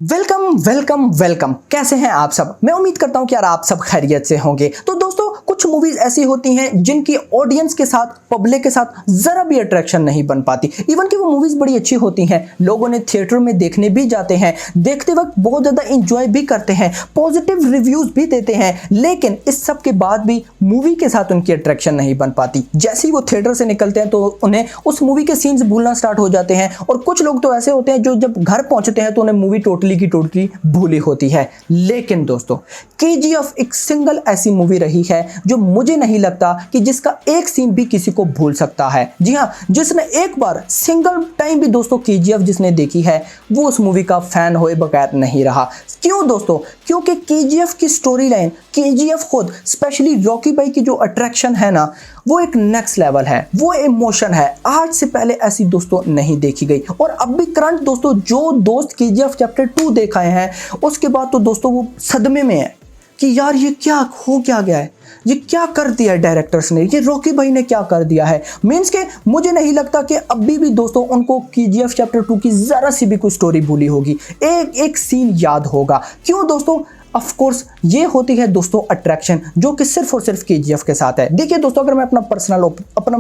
Welcome welcome welcome. कैसे हैं आप सब? मैं उम्मीद करता हूं कि यार आप सब खैरियत से होंगे। तो दोस्तों कुछ मूवीज ऐसी होती हैं जिनकी ऑडियंस के साथ, पब्लिक के साथ जरा भी अट्रैक्शन नहीं बन पाती। इवन कि वो मूवीज बड़ी अच्छी होती हैं, लोगों ने थिएटर में देखने भी जाते हैं, देखते वक्त बहुत ज्यादा इंजॉय भी करते हैं, पॉजिटिव रिव्यूज भी देते हैं, लेकिन इस सब के बाद भी मूवी के साथ उनकी अट्रैक्शन नहीं बन पाती। जैसे ही वो थिएटर से निकलते हैं तो उन्हें उस मूवी के सीन्स भूलना स्टार्ट हो जाते हैं। और कुछ लोग तो ऐसे होते हैं जो जब घर पहुंचते हैं तो उन्हें मूवी टोटली भूली होती है। लेकिन दोस्तों केजीएफ एक सिंगल ऐसी मूवी रही है जो मुझे नहीं लगता कि जिसका एक सीन भी किसी को भूल सकता है। जी हां, जिसने एक बार सिंगल टाइम भी दोस्तों केजीएफ जिसने देखी है वो उस मूवी का फैन होए बगैर नहीं रहा। क्यों दोस्तों? क्योंकि केजीएफ की स्टोरी लाइन, केजीएफ खुद, स्पेशली रॉकी भाई की जो अट्रैक्शन है ना, वो एक नेक्स्ट लेवल है, वो इमोशन है, आज से पहले ऐसी दोस्तों नहीं देखी गई। और अब भी करंट दोस्तों जो दोस्त केजीएफ चैप्टर 2 देख आए हैं उसके बाद तो दोस्तों वो सदमे में है कि यार ये क्या हो क्या गया है, ये क्या कर दिया है डायरेक्टर्स ने, ये रॉकी भाई ने क्या कर दिया है। मीन्स के मुझे नहीं लगता कि अभी भी दोस्तों उनको केजीएफ चैप्टर 2 की जरा सी भी कोई स्टोरी भूली होगी, एक एक सीन याद होगा। क्यों दोस्तों? ऑफ कोर्स ये होती है दोस्तों अट्रैक्शन जो कि सिर्फ और सिर्फ केजीएफ के साथ है। देखिए दोस्तों, अगर मैं अपना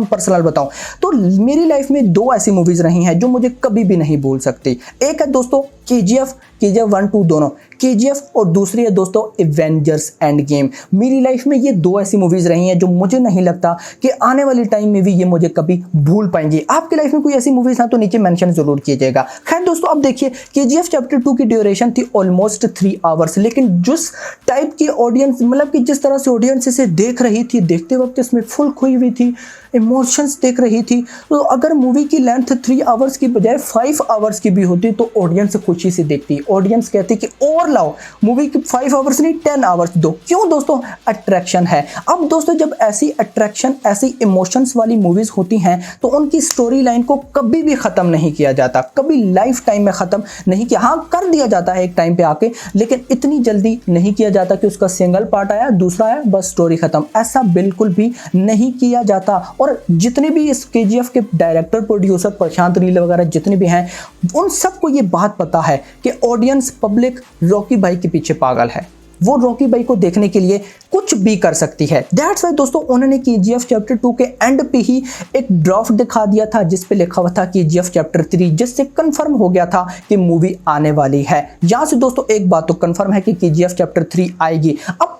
पर्सनल बताऊं तो मेरी लाइफ में दो ऐसी मूवीज रही हैं जो मुझे कभी भी नहीं भूल सकती। एक है दोस्तों केजीएफ 1, 2 दोनों, केजीएफ, और दूसरी है दोस्तों एवेंजर्स एंड गेम। मेरी लाइफ में ये दो ऐसी मूवीज रही हैं जो मुझे नहीं लगता कि आने वाली टाइम में भी ये मुझे कभी भूल पाएंगी। आपकी लाइफ में कोई ऐसी मूवीज ना तो नीचे मेंशन जरूर कीजिएगा। खैर दोस्तों, अब देखिए केजीएफ चैप्टर 2 की ड्यूरेशन थी ऑलमोस्ट 3 आवर्स, लेकिन जिस टाइप की ऑडियंस, मतलब कि जिस तरह से ऑडियंस इसे देख रही थी, देखते वक्त इसमें फुल खोई हुई थी, इमोशंस देख रही थी, तो अगर मूवी की लेंथ 3 आवर्स की बजाय 5 आवर्स की भी होती तो ऑडियंस खुशी से देखती। ऑडियंस कहती कि और लाओ, मूवी की 5 आवर्स नहीं 10 आवर्स दो। क्यों दोस्तों? अट्रैक्शन है। अब दोस्तों जब ऐसी अट्रैक्शन, ऐसी इमोशंस वाली मूवीज होती हैं तो उनकी स्टोरी लाइन को कभी भी खत्म नहीं किया जाता, कभी लाइफ टाइम में खत्म नहीं किया। हाँ, कर दिया जाता है एक टाइम पे आके, लेकिन इतनी जल्दी नहीं किया जाता कि उसका सिंगल पार्ट आया, दूसरा आया, बस स्टोरी खत्म। ऐसा बिल्कुल भी नहीं किया जाता। और जितने भी इस केजीएफ के डायरेक्टर, प्रोड्यूसर, प्रशांत नील वगैरह जितने भी हैं, उन सबको ये बात पता है कि ऑडियंस, पब्लिक रॉकी भाई के पीछे पागल है। वो रॉकी भाई को देखने के लिए कुछ भी कर सकती है। दैट्स वाई दोस्तों उन्होंने केजीएफ चैप्टर 2 के एंड पे ही एक ड्राफ्ट दिखा दिया था जिस पे लिखा हुआ था केजीएफ चैप्टर 3, जिससे कंफर्म हो गया था कि मूवी आने वाली है। यहां से दोस्तों एक बात तो कंफर्म है कि केजीएफ चैप्टर 3 आएगी। अब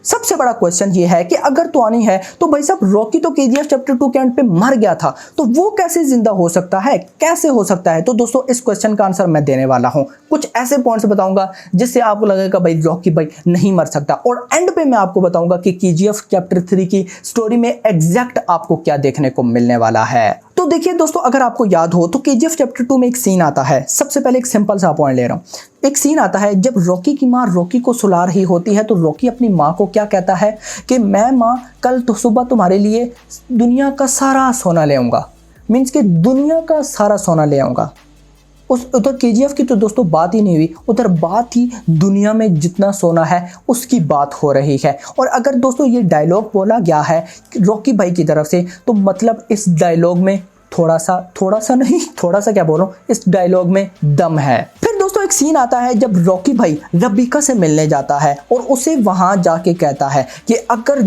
सबसे बड़ा क्वेश्चन ये है कि अगर तो आनी है तो भाई साहब रॉकी तो केजीएफ चैप्टर 2 के एंड पे मर गया था, तो वो कैसे जिंदा हो सकता है, कैसे हो सकता है? तो दोस्तों इस क्वेश्चन का आंसर मैं देने वाला हूं। कुछ ऐसे पॉइंट्स बताऊंगा जिससे आपको लगेगा भाई रॉकी भाई नहीं मर सकता, और एंड पे मैं आपको बताऊंगा कि केजीएफ चैप्टर 3 की स्टोरी में एग्जैक्ट आपको क्या देखने को मिलने वाला है। तो देखिए दोस्तों, अगर आपको याद हो तो केजीएफ चैप्टर 2 में एक सीन आता है। सबसे पहले एक सिंपल सा पॉइंट ले रहा हूं। एक सीन आता है जब रॉकी की माँ रॉकी को सुला रही होती है, तो रॉकी अपनी माँ को क्या कहता है कि मैं माँ कल तो सुबह तुम्हारे लिए दुनिया का सारा सोना ले आऊंगा। मीन्स कि दुनिया का सारा सोना ले आऊंगा। उस उधर केजीएफ की तो दोस्तों बात ही नहीं हुई, उधर बात ही दुनिया में जितना सोना है उसकी बात हो रही है। और अगर दोस्तों ये डायलॉग बोला गया है रॉकी भाई की तरफ से, तो मतलब इस डायलॉग में थोड़ा सा क्या बोल रहा हूँ, इस डायलॉग में दम है। फिर दोस्तों एक सीन आता है जब रॉकी भाई रबीका से मिलने जाता है और उसे वहां जाके कहता है कि अगर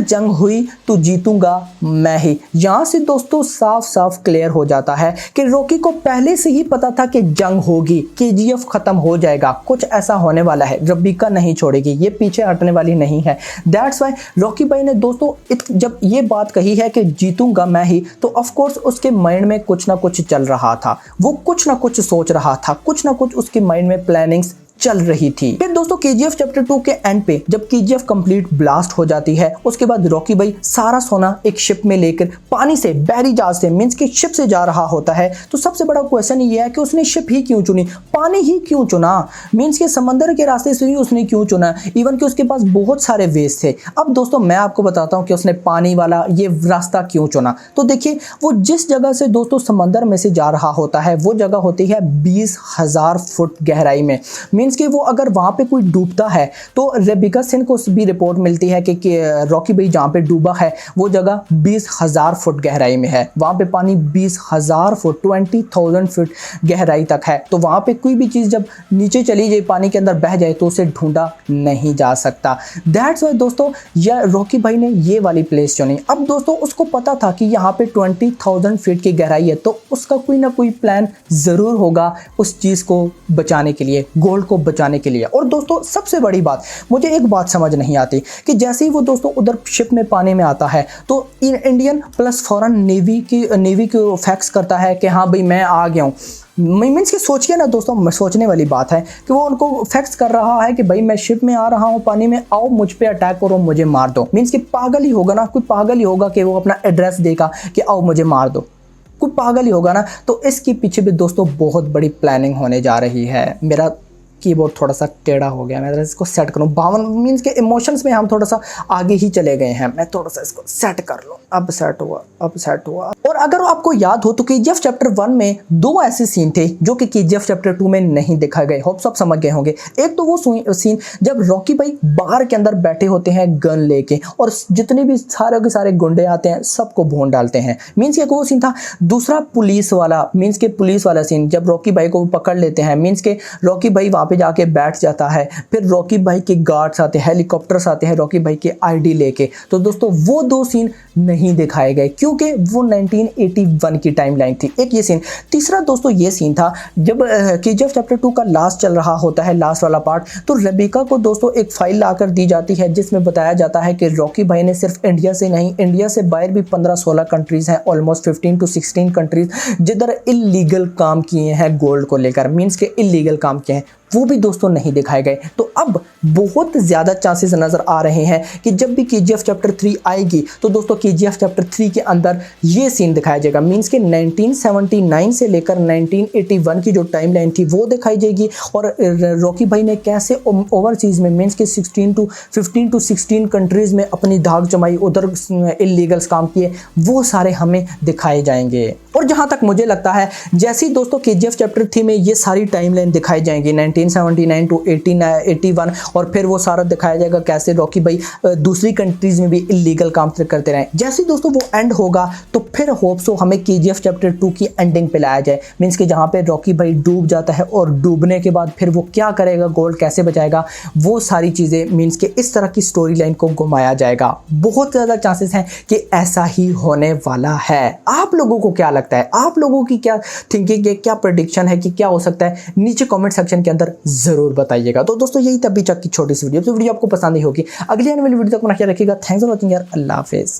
जंग हुई तो जीतूंगा मैं ही। यहां से दोस्तों साफ साफ क्लियर हो जाता है कि रॉकी को पहले से ही पता था कि जंग होगी, केजीएफ खत्म हो जाएगा, कुछ ऐसा होने वाला है, रबीका नहीं छोड़ेगी, ये पीछे हटने वाली नहीं है। दैट्स वाई रॉकी भाई ने दोस्तों जब ये बात कही है कि जीतूंगा मैं ही, तो ऑफ कोर्स उसके माइंड में कुछ ना कुछ चल रहा था, वो कुछ ना कुछ सोच रहा था, कुछ ना कुछ उसके माइंड में प्लानिंग्स चल रही थी। फिर दोस्तों केजीएफ चैप्टर 2 के एंड पे जब केजीएफ कंप्लीट ब्लास्ट हो जाती है, उसके बाद रॉकी भाई सारा सोना एक शिप में लेकर पानी से, बहरी जहाज से, मींस के शिप से जा रहा होता है। तो सबसे बड़ा क्वेश्चन ये है कि उसने शिप ही क्यों चुनी, पानी ही क्यों चुना, मींस के समंदर के रास्ते से ही उसने क्यों चुना, इवन कि उसके पास बहुत सारे वेज थे। अब दोस्तों मैं आपको बताता हूँ कि उसने पानी वाला ये रास्ता क्यों चुना। तो देखिए वो जिस जगह से दोस्तों समंदर में से जा रहा होता है वो जगह होती है 20,000 फुट गहराई में। मीन्स कि वो अगर वहाँ पे कोई डूबता है तो रेबिका सिंह को भी रिपोर्ट मिलती है कि रॉकी भाई जहाँ पे डूबा है वो जगह 20,000 फुट गहराई में है। वहाँ पे पानी 20,000 फुट 20,000 फुट गहराई तक है। तो वहाँ पे कोई भी चीज़ जब नीचे चली जाए, पानी के अंदर बह जाए, तो उसे ढूंढा नहीं जा सकता। दैट्स वाई दोस्तों यह रॉकी भाई ने ये वाली प्लेस चुनी। अब दोस्तों उसको पता था कि यहाँ पे 20,000 फीट की गहराई है, तो उसका कोई ना कोई प्लान ज़रूर होगा उस चीज़ को बचाने के लिए, गोल्ड को बचाने के लिए। और दोस्तों सबसे बड़ी बात, मुझे एक बात समझ नहीं आती कि जैसे ही वो दोस्तों उधर शिप में पानी में आता है तो इंडियन प्लस फॉरेन नेवी को फैक्स करता है कि हाँ भाई मैं आ गया हूँ। मीन्स कि सोचिए ना दोस्तों, सोचने वाली बात है कि वो उनको फैक्स कर रहा है कि भाई मैं शिप में आ रहा हूँ पानी में, आओ मुझ पे अटैक करो, मुझे मार दो। मीन्स कि पागल ही होगा ना, कोई पागल ही होगा कि वो अपना एड्रेस देगा कि आओ मुझे मार दो, कोई पागल ही होगा ना। तो इसके पीछे भी दोस्तों बहुत बड़ी प्लानिंग होने जा रही है। मेरा कीबोर्ड थोड़ा सा टेढ़ा हो गया, मैं इसको सेट करूँ। 52 मीन्स के इमोशंस में हम थोड़ा सा आगे ही चले गए हैं, मैं थोड़ा सा इसको सेट कर लूँ। अब सेट हुआ, अब सेट हुआ। और अगर आपको याद हो तो केजीएफ चैप्टर 1 में 2 ऐसे सीन थे जो कि केजीएफ चैप्टर 2 में नहीं दिखाए गए। होप सब समझ गए होंगे। एक तो वो सीन जब रॉकी भाई बार के अंदर बैठे होते हैं गन लेके, और जितने भी सारे के सारे गुंडे आते हैं सबको भून डालते हैं। मीन्स एक वो सीन था। दूसरा पुलिस वाला, मीन्स के पुलिस वाला सीन जब रॉकी भाई को पकड़ लेते हैं। मीन्स के रॉकी भाई वहाँ पे जाके बैठ जाता है, फिर रॉकी भाई के गार्ड्स आते हैं, हेलीकॉप्टर्स आते हैं रॉकी भाई के आईडी लेके। तो दोस्तों वो 2 सीन नहीं दिखाए गए क्योंकि वो 1981 की टाइमलाइन थी। एक ये सीन। तीसरा दोस्तों ये सीन था जब केजीएफ चैप्टर 2 का लास्ट चल रहा होता है, लास्ट वाला पार्ट, तो रेबिका को दोस्तों एक फाइल लाकर दी जाती है जिसमें बताया जाता है कि रॉकी भाई ने सिर्फ इंडिया से नहीं, इंडिया से बाहर भी 15-16 कंट्रीज हैं, ऑलमोस्ट 15 to 16 कंट्रीज जिधर इलीगल काम किए हैं गोल्ड को लेकर। मीन्स के इलीगल काम किए हैं, वो भी दोस्तों नहीं दिखाए गए। तो अब बहुत ज़्यादा चांसेस नज़र आ रहे हैं कि जब भी केजीएफ चैप्टर 3 आएगी तो दोस्तों केजीएफ चैप्टर 3 के अंदर ये सीन दिखाया जाएगा। मीन्स के 1979 से लेकर 1981 की जो टाइमलाइन थी वो दिखाई जाएगी, और रॉकी भाई ने कैसे ओवरसीज़ में मीन्स के 15 to 16 कंट्रीज़ में अपनी धाक जमाई, उधर इलीगल्स काम किए, वो सारे हमें दिखाए जाएंगे। और जहाँ तक मुझे लगता है जैसे ही दोस्तों केजीएफ चैप्टर 3 में ये सारी टाइमलाइन दिखाई जाएंगी 1979 to 81, और फिर वो सारा दिखाया जाएगा कैसे रॉकी भाई दूसरी कंट्रीज में भी इलीगल काम करते रहे। जैसे ही दोस्तों वो एंड होगा तो फिर होप सो हमें केजीएफ चैप्टर 2 की एंडिंग पे लाया जाए। मीन्स कि जहाँ पे रॉकी भाई डूब जाता है और डूबने के बाद फिर वो क्या करेगा, गोल्ड कैसे बचाएगा, वो सारी चीज़ें मीन्स कि इस तरह की स्टोरी लाइन को घुमाया जाएगा। बहुत ज़्यादा चांसेस हैं कि ऐसा ही होने वाला है। आप लोगों को क्या लगता है, आप लोगों की क्या थिंकिंग है, क्या प्रेडिक्शन है कि क्या हो सकता है, नीचे कमेंट सेक्शन के अंदर जरूर बताइएगा। तो दोस्तों यही तब भी तक की छोटी सी वीडियो, तो वीडियो आपको पसंद ही होगी। अगली आने वाली वीडियो तक अपना ख्याल रखिएगा। थैंक्स फॉर वॉचिंग यार, अल्लाह हाफिज़।